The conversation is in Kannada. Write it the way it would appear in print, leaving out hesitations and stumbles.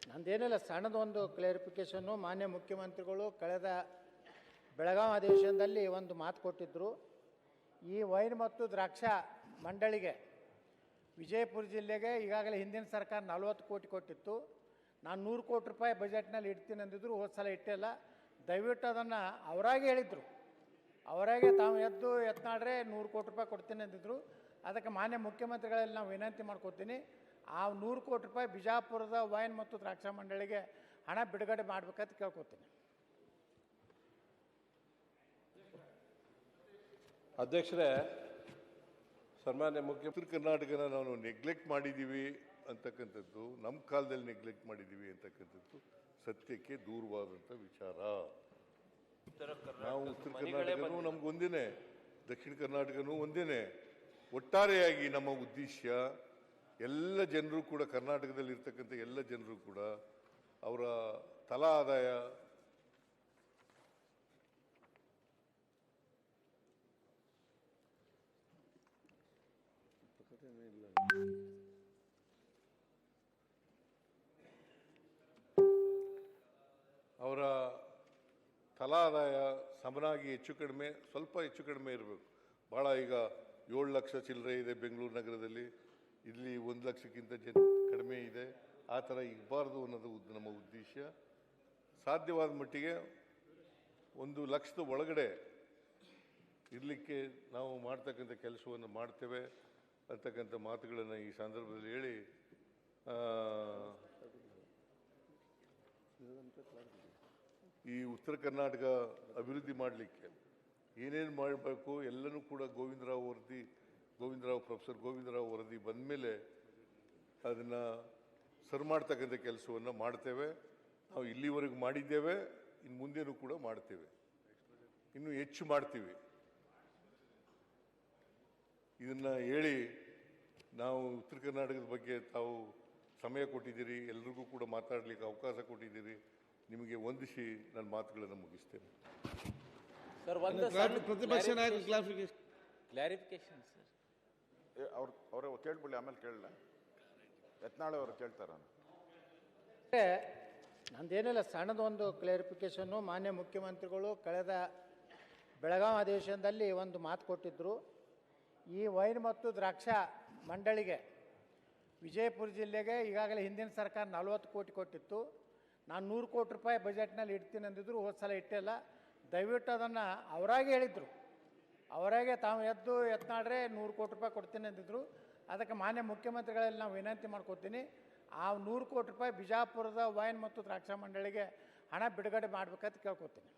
ನಂದೇನಿಲ್ಲ, ಸಣ್ಣದೊಂದು ಕ್ಲಾರಿಫಿಕೇಷನ್ನು. ಮಾನ್ಯ ಮುಖ್ಯಮಂತ್ರಿಗಳು ಕಳೆದ ಬೆಳಗಾವಿ ಅಧಿವೇಶನದಲ್ಲಿ ಒಂದು ಮಾತು ಕೊಟ್ಟಿದ್ದರು. ಈ ವೈನ್ ಮತ್ತು ದ್ರಾಕ್ಷಾ ಮಂಡಳಿಗೆ ವಿಜಯಪುರ ಜಿಲ್ಲೆಗೆ ಈಗಾಗಲೇ ಹಿಂದಿನ ಸರ್ಕಾರ 40 ಕೋಟಿ ಕೊಟ್ಟಿತ್ತು. ನಾನು 100 ಕೋಟಿ ರೂಪಾಯಿ ಬಜೆಟ್ನಲ್ಲಿ ಇಡ್ತೀನಿ ಅಂದಿದ್ರು. ಹೋದ ಸಲ ಇಟ್ಟಿಲ್ಲ. ದಯವಿಟ್ಟು ಅದನ್ನು ಅವರಾಗೆ ಹೇಳಿದರು. ಅವರಾಗೆ ತಾವು ಎತ್ನಾಡ್ರೆ 100 ಕೋಟಿ ರೂಪಾಯಿ ಕೊಡ್ತೀನಿ ಅಂದಿದ್ರು. ಅದಕ್ಕೆ ಮಾನ್ಯ ಮುಖ್ಯಮಂತ್ರಿಗಳಲ್ಲಿ ನಾವು ವಿನಂತಿ ಮಾಡ್ಕೋತೀನಿ, ಆ 100 ಕೋಟಿ ರೂಪಾಯಿ ಬಿಜಾಪುರದ ವೈನ್ ಮತ್ತು ದ್ರಾಕ್ಷಾ ಮಂಡಳಿಗೆ ಹಣ ಬಿಡುಗಡೆ ಮಾಡಬೇಕಂತ ಕೇಳ್ಕೊತೀನಿ. ಅಧ್ಯಕ್ಷರೇ, ಸನ್ಮಾನ್ಯ ಉತ್ತರ ಕರ್ನಾಟಕನ ನಾವು ನೆಗ್ಲೆಕ್ಟ್ ಮಾಡಿದ್ದೀವಿ ಅಂತಕ್ಕಂಥದ್ದು, ನಮ್ಮ ಕಾಲದಲ್ಲಿ ನೆಗ್ಲೆಕ್ಟ್ ಮಾಡಿದ್ದೀವಿ ಅಂತಕ್ಕಂಥದ್ದು ಸತ್ಯಕ್ಕೆ ದೂರವಾದಂಥ ವಿಚಾರ. ನಾವು ಉತ್ತರ ಕರ್ನಾಟಕನೂ ನಮ್ಗೊಂದೇನೆ, ದಕ್ಷಿಣ ಕರ್ನಾಟಕನೂ ಒಂದೇನೆ. ಒಟ್ಟಾರೆಯಾಗಿ ನಮ್ಮ ಉದ್ದೇಶ ಎಲ್ಲ ಜನರು ಕೂಡ, ಕರ್ನಾಟಕದಲ್ಲಿ ಇರ್ತಕ್ಕಂಥ ಎಲ್ಲ ಜನರು ಕೂಡ ಅವರ ತಲಾ ಆದಾಯ ಸಮನಾಗಿ ಹೆಚ್ಚು ಕಡಿಮೆ, ಸ್ವಲ್ಪ ಹೆಚ್ಚು ಕಡಿಮೆ ಇರಬೇಕು. ಭಾಳ ಈಗ 7 ಲಕ್ಷ ಚಿಲ್ಲರೆ ಇದೆ ಬೆಂಗಳೂರು ನಗರದಲ್ಲಿ, ಇಲ್ಲಿ 1 ಲಕ್ಷಕ್ಕಿಂತ ಕಡಿಮೆ ಇದೆ. ಆ ಥರ ಇರಬಾರ್ದು ಅನ್ನೋದು ನಮ್ಮ ಉದ್ದೇಶ. ಸಾಧ್ಯವಾದ ಮಟ್ಟಿಗೆ 1 ಲಕ್ಷದ ಒಳಗಡೆ ಇರಲಿಕ್ಕೆ ನಾವು ಮಾಡ್ತಕ್ಕಂಥ ಕೆಲಸವನ್ನು ಮಾಡ್ತೇವೆ ಅಂತಕ್ಕಂಥ ಮಾತುಗಳನ್ನು ಈ ಸಂದರ್ಭದಲ್ಲಿ ಹೇಳಿ, ಈ ಉತ್ತರ ಕರ್ನಾಟಕ ಅಭಿವೃದ್ಧಿ ಮಾಡಲಿಕ್ಕೆ ಏನೇನು ಮಾಡಬೇಕು ಎಲ್ಲನೂ ಕೂಡ ಪ್ರೊಫೆಸರ್ ಗೋವಿಂದರಾವ್ ವರದಿ ಬಂದ ಮೇಲೆ ಅದನ್ನು ಸರಿ ಮಾಡ್ತಕ್ಕಂಥ ಕೆಲಸವನ್ನು ಮಾಡ್ತೇವೆ. ನಾವು ಇಲ್ಲಿವರೆಗೂ ಮಾಡಿದ್ದೇವೆ, ಇನ್ನು ಮುಂದೇನೂ ಕೂಡ ಮಾಡ್ತೇವೆ, ಇನ್ನೂ ಹೆಚ್ಚು ಮಾಡ್ತೀವಿ. ಇದನ್ನು ಹೇಳಿ, ನಾವು ಉತ್ತರ ಕರ್ನಾಟಕದ ಬಗ್ಗೆ ತಾವು ಸಮಯ ಕೊಟ್ಟಿದ್ದೀರಿ, ಎಲ್ರಿಗೂ ಕೂಡ ಮಾತಾಡಲಿಕ್ಕೆ ಅವಕಾಶ ಕೊಟ್ಟಿದ್ದೀರಿ. ನಿಮಗೆ ವಂದಿಸಿ ನನ್ನ ಮಾತುಗಳನ್ನು ಮುಗಿಸ್ತೇನೆ. ಸರ್, ಪ್ರತಿಪಕ್ಷ ನಾಯಕ ಕ್ಲಾರಿಫಿಕೇಶನ್ ಸರ್, ಅವರು ಕೇಳ್ಬಿಡಿ, ಆಮೇಲೆ ಕೇಳಲ್ಲ. ಯತ್ನಾಳ್ ಅವರು ಕೇಳ್ತಾರ. ನಂದೇನಿಲ್ಲ, ಸಣ್ಣದೊಂದು ಕ್ಲಾರಿಫಿಕೇಷನ್ನು. ಮಾನ್ಯ ಮುಖ್ಯಮಂತ್ರಿಗಳು ಕಳೆದ ಬೆಳಗಾವಿ ಅಧಿವೇಶನದಲ್ಲಿ ಒಂದು ಮಾತು ಕೊಟ್ಟಿದ್ದರು. ಈ ವೈನ್ ಮತ್ತು ದ್ರಾಕ್ಷಾ ಮಂಡಳಿಗೆ ವಿಜಯಪುರ ಜಿಲ್ಲೆಗೆ ಈಗಾಗಲೇ ಹಿಂದಿನ ಸರ್ಕಾರ 40 ಕೋಟಿ ಕೊಟ್ಟಿತ್ತು. ನಾನು 100 ಕೋಟಿ ರೂಪಾಯಿ ಬಜೆಟ್ನಲ್ಲಿ ಇಡ್ತೀನಿ ಅಂದಿದ್ರು. ಹೋದ ಸಲ ಇಟ್ಟಿಲ್ಲ. ದಯವಿಟ್ಟು ಅದನ್ನು ಅವರಾಗೆ ಹೇಳಿದರು. ಅವರಾಗೆ ತಾವು ಎತ್ನಾಡ್ರೆ 100 ಕೋಟಿ ರೂಪಾಯಿ ಕೊಡ್ತೀನಿ ಅಂದಿದ್ರು. ಅದಕ್ಕೆ ಮಾನ್ಯ ಮುಖ್ಯಮಂತ್ರಿಗಳಲ್ಲಿ ನಾವು ವಿನಂತಿ ಮಾಡ್ಕೋತೀನಿ, ಆ 100 ಕೋಟಿ ರೂಪಾಯಿ ಬಿಜಾಪುರದ ವೈನ್ ಮತ್ತು ದ್ರಾಕ್ಷಾ ಮಂಡಳಿಗೆ ಹಣ ಬಿಡುಗಡೆ ಮಾಡಬೇಕಂತ ಕೇಳ್ಕೊತೀನಿ.